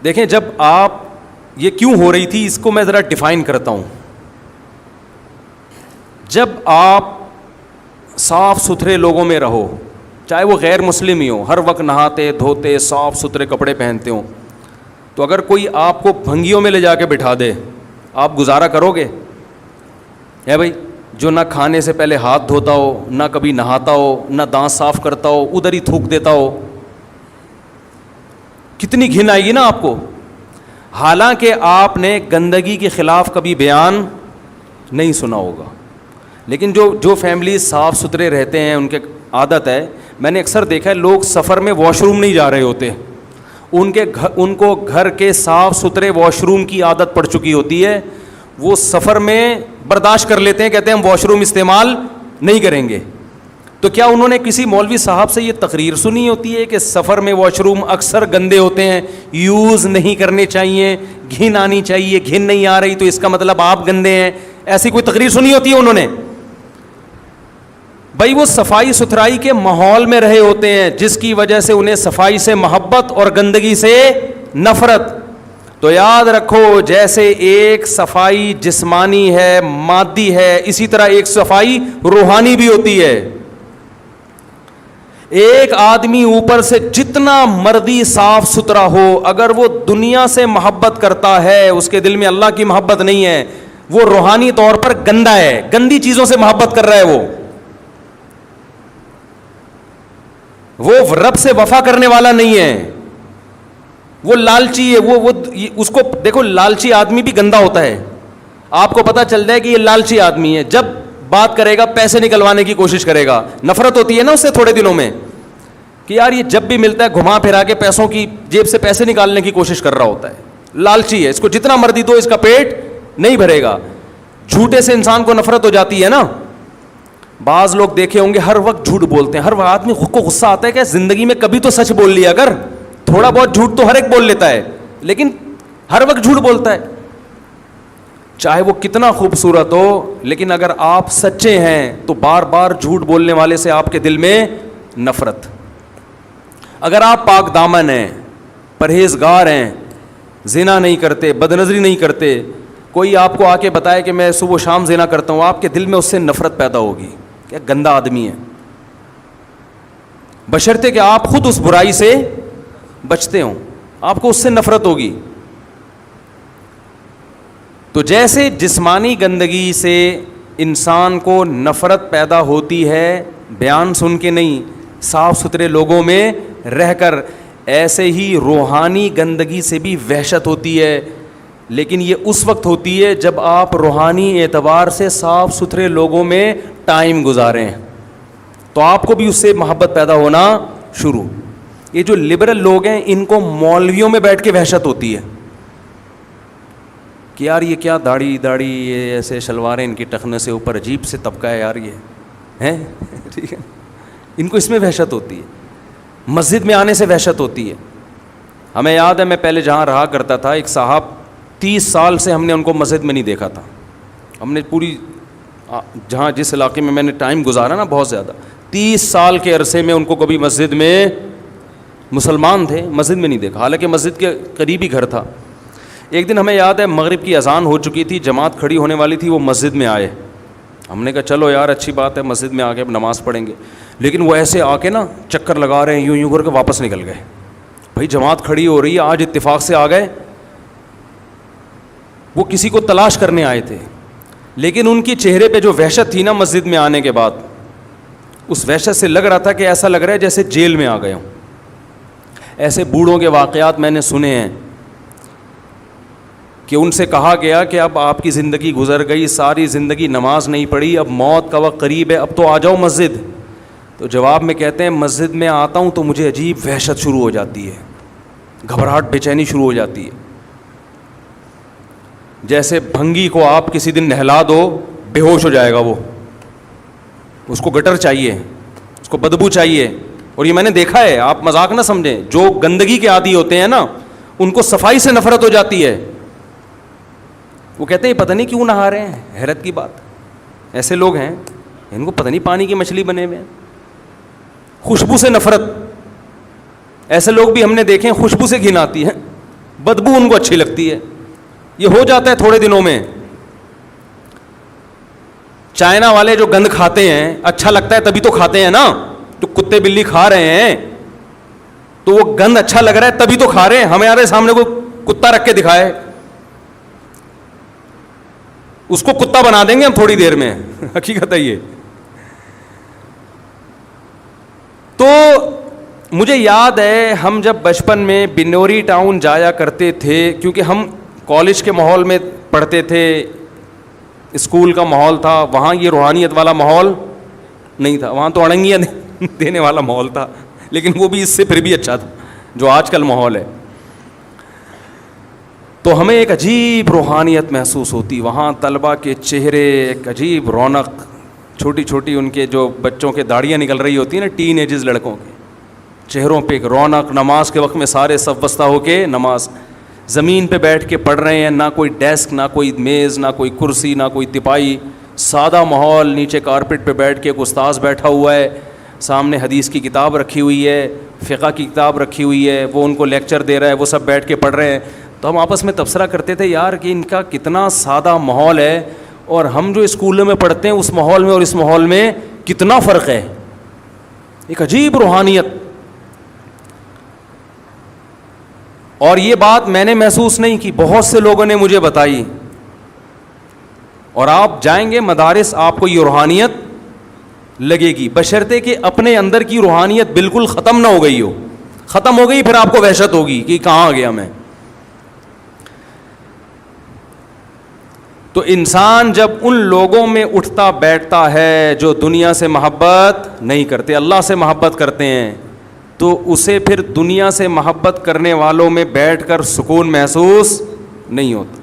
دیکھیں جب آپ یہ کیوں ہو رہی تھی اس کو میں ذرا ڈیفائن کرتا ہوں. جب آپ صاف ستھرے لوگوں میں رہو, چاہے وہ غیر مسلم ہی ہو, ہر وقت نہاتے دھوتے صاف ستھرے کپڑے پہنتے ہوں, تو اگر کوئی آپ کو بھنگیوں میں لے جا کے بٹھا دے, آپ گزارا کرو گے؟ ہے بھائی, جو نہ کھانے سے پہلے ہاتھ دھوتا ہو, نہ کبھی نہاتا ہو, نہ دانت صاف کرتا ہو, ادھر ہی تھوک دیتا ہو, کتنی گھن آئے گی نا آپ کو. حالانکہ آپ نے گندگی کے خلاف کبھی بیان نہیں سنا ہوگا, لیکن جو فیملی صاف ستھرے رہتے ہیں ان کے عادت ہے, میں نے اکثر دیکھا ہے لوگ سفر میں واش روم نہیں جا رہے ہوتے, ان کو گھر کے صاف ستھرے واش روم کی عادت پڑ چکی ہوتی ہے, وہ سفر میں برداشت کر لیتے ہیں, کہتے ہیں ہم واش روم استعمال نہیں کریں گے. تو کیا انہوں نے کسی مولوی صاحب سے یہ تقریر سنی ہوتی ہے کہ سفر میں واش روم اکثر گندے ہوتے ہیں, یوز نہیں کرنے چاہیے, گھن آنی چاہیے, گھن نہیں آ رہی تو اس کا مطلب آپ گندے ہیں, ایسی کوئی تقریر سنی ہوتی ہے انہوں نے؟ بھائی وہ صفائی ستھرائی کے ماحول میں رہے ہوتے ہیں جس کی وجہ سے انہیں صفائی سے محبت اور گندگی سے نفرت. تو یاد رکھو, جیسے ایک صفائی جسمانی ہے, مادی ہے, اسی طرح ایک صفائی روحانی بھی ہوتی ہے. ایک آدمی اوپر سے جتنا مرضی صاف ستھرا ہو, اگر وہ دنیا سے محبت کرتا ہے, اس کے دل میں اللہ کی محبت نہیں ہے, وہ روحانی طور پر گندا ہے, گندی چیزوں سے محبت کر رہا ہے, وہ رب سے وفا کرنے والا نہیں ہے, وہ لالچی ہے. وہ اس کو دیکھو, لالچی آدمی بھی گندا ہوتا ہے. آپ کو پتہ چل جائے کہ یہ لالچی آدمی ہے جب بات کرے گا, پیسے نکلوانے کی کوشش کرے گا, نفرت ہوتی ہے نا اس سے تھوڑے دنوں میں کہ یار یہ جب بھی ملتا ہے گھما پھرا کے پیسوں کی جیب سے پیسے نکالنے کی کوشش کر رہا ہوتا ہے. لالچی ہے, اس کو جتنا مرضی دو اس کا پیٹ نہیں بھرے گا. جھوٹے سے انسان کو نفرت ہو جاتی ہے نا. بعض لوگ دیکھے ہوں گے ہر وقت جھوٹ بولتے ہیں, ہر وقت آدمی خود کو غصہ آتا ہے کہ زندگی میں کبھی تو سچ بول لیا کر, تھوڑا بہت جھوٹ تو ہر ایک بول لیتا ہے, لیکن ہر وقت جھوٹ بولتا ہے, چاہے وہ کتنا خوبصورت ہو. لیکن اگر آپ سچے ہیں تو بار بار جھوٹ بولنے والے سے آپ کے دل میں نفرت. اگر آپ پاک دامن ہیں, پرہیزگار ہیں, زنا نہیں کرتے, بدنظری نہیں کرتے, کوئی آپ کو آ کے بتائے کہ میں صبح و شام زنا کرتا ہوں, آپ کے دل میں اس سے نفرت پیدا ہوگی, کیا گندا آدمی ہے, بشرطے کہ آپ خود اس برائی سے بچتے ہوں, آپ کو اس سے نفرت ہوگی. تو جیسے جسمانی گندگی سے انسان کو نفرت پیدا ہوتی ہے بیان سن کے نہیں, صاف ستھرے لوگوں میں رہ کر, ایسے ہی روحانی گندگی سے بھی وحشت ہوتی ہے. لیکن یہ اس وقت ہوتی ہے جب آپ روحانی اعتبار سے صاف ستھرے لوگوں میں ٹائم گزاریں, تو آپ کو بھی اس سے محبت پیدا ہونا شروع. یہ جو لبرل لوگ ہیں ان کو مولویوں میں بیٹھ کے وحشت ہوتی ہے کہ یار یہ کیا داڑھی یہ ایسے شلواریں ان کی ٹخنے سے اوپر, عجیب سے طبقہ ہے یار یہ ہیں, ٹھیک ہے, ان کو اس میں وحشت ہوتی ہے. مسجد میں آنے سے وحشت ہوتی ہے. ہمیں یاد ہے میں پہلے جہاں رہا کرتا تھا, ایک صاحب 30 سال سے ہم نے ان کو مسجد میں نہیں دیکھا تھا. ہم نے پوری جہاں جس علاقے میں نے ٹائم گزارا نا بہت زیادہ, 30 سال کے عرصے میں ان کو کبھی مسجد میں, مسلمان تھے, مسجد میں نہیں دیکھا, حالانکہ مسجد کے قریب ہی گھر تھا. ایک دن ہمیں یاد ہے مغرب کی اذان ہو چکی تھی, جماعت کھڑی ہونے والی تھی, وہ مسجد میں آئے. ہم نے کہا چلو یار اچھی بات ہے, مسجد میں آ کے اب نماز پڑھیں گے. لیکن وہ ایسے آ کے نا چکر لگا رہے ہیں, یوں کر کے واپس نکل گئے. بھائی جماعت کھڑی ہو رہی ہے, آج اتفاق سے آ گئے. وہ کسی کو تلاش کرنے آئے تھے, لیکن ان کی چہرے پہ جو وحشت تھی نا مسجد میں آنے کے بعد, اس وحشت سے لگ رہا تھا کہ ایسا لگ رہا ہے جیسے جیل میں آ گئے ہوں. ایسے بوڑھوں کے واقعات میں نے سنے ہیں کہ ان سے کہا گیا کہ اب آپ کی زندگی گزر گئی, ساری زندگی نماز نہیں پڑھی, اب موت کا وقت قریب ہے, اب تو آ جاؤ مسجد. تو جواب میں کہتے ہیں مسجد میں آتا ہوں تو مجھے عجیب وحشت شروع ہو جاتی ہے, گھبراہٹ بے چینی شروع ہو جاتی ہے. جیسے بھنگی کو آپ کسی دن نہلا دو, بے ہوش ہو جائے گا وہ, اس کو گٹر چاہیے, اس کو بدبو چاہیے. اور یہ میں نے دیکھا ہے, آپ مذاق نہ سمجھیں, جو گندگی کے عادی ہوتے ہیں نا ان کو صفائی سے نفرت ہو جاتی ہے. وہ کہتے ہیں پتہ نہیں کیوں نہا رہے ہیں, حیرت کی بات, ایسے لوگ ہیں ان کو پتہ نہیں پانی کی مچھلی بنے ہوئے ہیں. خوشبو سے نفرت, ایسے لوگ بھی ہم نے دیکھے ہیں, خوشبو سے گھن آتی ہے. بدبو ان کو اچھی لگتی ہے. یہ ہو جاتا ہے تھوڑے دنوں میں. چائنا والے جو گند کھاتے ہیں اچھا لگتا ہے تبھی تو کھاتے ہیں نا. تو کتے بلی کھا رہے ہیں تو وہ گند اچھا لگ رہا ہے تبھی تو کھا رہے ہیں. ہمارے سامنے کوئی کتا رکھ کے دکھائے, اس کو کتا بنا دیں گے ہم تھوڑی دیر میں. حقیقت ہے یہ. تو مجھے یاد ہے ہم جب بچپن میں بنوری ٹاؤن جایا کرتے تھے, کیونکہ ہم کالج کے ماحول میں پڑھتے تھے, اسکول کا ماحول تھا, وہاں یہ روحانیت والا ماحول نہیں تھا. وہاں تو اڑنگیاں دینے والا ماحول تھا, لیکن وہ بھی اس سے پھر بھی اچھا تھا جو آج کل ماحول ہے. تو ہمیں ایک عجیب روحانیت محسوس ہوتی وہاں. طلباء کے چہرے ایک عجیب رونق, چھوٹی چھوٹی ان کے جو بچوں کے داڑیاں نکل رہی ہوتی ہیں نا, ٹین ایجز لڑکوں کے چہروں پہ ایک رونق. نماز کے وقت میں سارے صف بستہ ہو کے نماز, زمین پہ بیٹھ کے پڑھ رہے ہیں, نہ کوئی ڈیسک, نہ کوئی میز, نہ کوئی کرسی, نہ کوئی تپائی, سادہ ماحول. نیچے کارپٹ پہ بیٹھ کے ایک استاذ بیٹھا ہوا ہے, سامنے حدیث کی کتاب رکھی ہوئی ہے, فقہ کی کتاب رکھی ہوئی ہے, وہ ان کو لیکچر دے رہا ہے, وہ سب بیٹھ کے پڑھ رہے ہیں. تو ہم آپس میں تبصرہ کرتے تھے یار کہ ان کا کتنا سادہ ماحول ہے, اور ہم جو اسکولوں میں پڑھتے ہیں اس ماحول میں اور اس ماحول میں کتنا فرق ہے. ایک عجیب روحانیت. اور یہ بات میں نے محسوس نہیں کی, بہت سے لوگوں نے مجھے بتائی. اور آپ جائیں گے مدارس, آپ کو یہ روحانیت لگے گی, بشرطے کہ اپنے اندر کی روحانیت بالکل ختم نہ ہو گئی ہو. ختم ہو گئی پھر آپ کو وحشت ہوگی کہ کہاں آ گیا میں. تو انسان جب ان لوگوں میں اٹھتا بیٹھتا ہے جو دنیا سے محبت نہیں کرتے, اللہ سے محبت کرتے ہیں, تو اسے پھر دنیا سے محبت کرنے والوں میں بیٹھ کر سکون محسوس نہیں ہوتا.